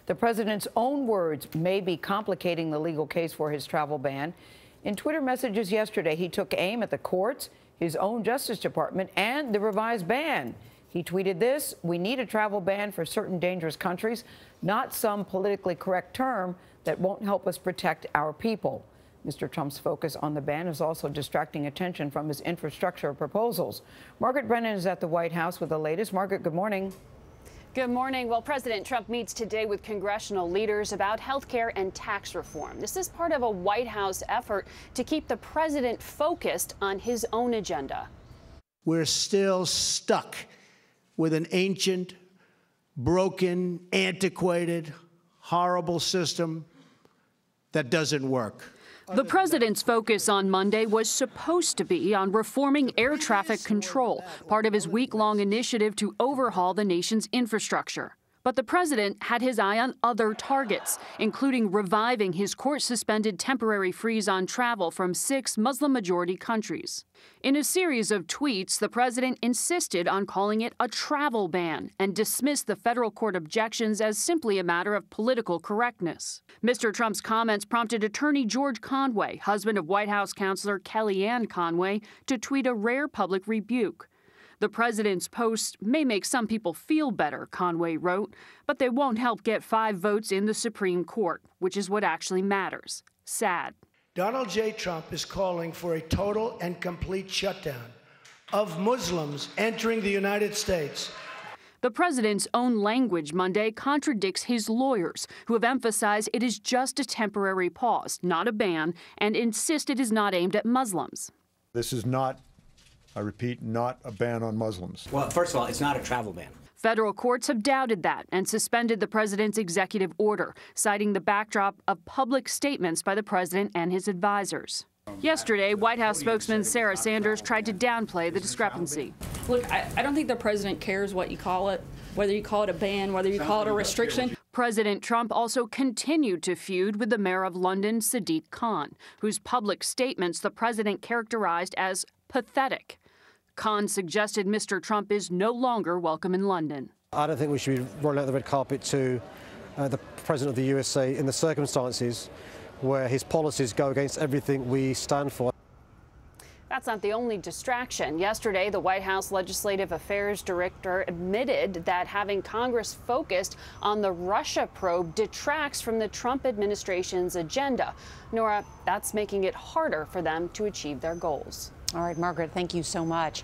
The president's own words may be complicating the legal case for his travel ban. In Twitter messages yesterday, he took aim at the courts, his own Justice Department, and the revised ban. He tweeted this: "We need a travel ban for certain dangerous countries, not some politically correct term that won't help us protect our people." Mr. Trump's focus on the ban is also distracting attention from his infrastructure proposals. Margaret Brennan is at the White House with the latest. Margaret, good morning. Good morning. Well, President Trump meets today with congressional leaders about health care and tax reform. This is part of a White House effort to keep the president focused on his own agenda. We're still stuck with an ancient, broken, antiquated, horrible system that doesn't work. The president's focus on Monday was supposed to be on reforming air traffic control, part of his week-long initiative to overhaul the nation's infrastructure. But the president had his eye on other targets, including reviving his court-suspended temporary freeze on travel from 6 Muslim-majority countries. In a series of tweets, the president insisted on calling it a travel ban and dismissed the federal court objections as simply a matter of political correctness. Mr. Trump's comments prompted attorney George Conway, husband of White House counselor Kellyanne Conway, to tweet a rare public rebuke. The president's posts may make some people feel better, Conway wrote, but they won't help get 5 votes in the Supreme Court, which is what actually matters. Sad. Donald J. Trump is calling for a total and complete shutdown of Muslims entering the United States. The president's own language Monday contradicts his lawyers, who have emphasized it is just a temporary pause, not a ban, and insist it is not aimed at Muslims. This is not, I repeat, not a ban on Muslims. Well, first of all, it's not a travel ban. Federal courts have doubted that and suspended the president's executive order, citing the backdrop of public statements by the president and his advisors. Yesterday, White House spokesman Sarah Sanders tried to downplay the discrepancy. Look, I don't think the president cares what you call it, whether you call it a ban, whether you call it a restriction. President Trump also continued to feud with the mayor of London, Sadiq Khan, whose public statements the president characterized as pathetic. Khan suggested Mr. Trump is no longer welcome in London. I don't think we should be rolling out the red carpet to the President of the USA in the circumstances where his policies go against everything we stand for. That's not the only distraction. Yesterday, the White House Legislative Affairs Director admitted that having Congress focused on the Russia probe detracts from the Trump administration's agenda. Norah, that's making it harder for them to achieve their goals. All right, Margaret, thank you so much.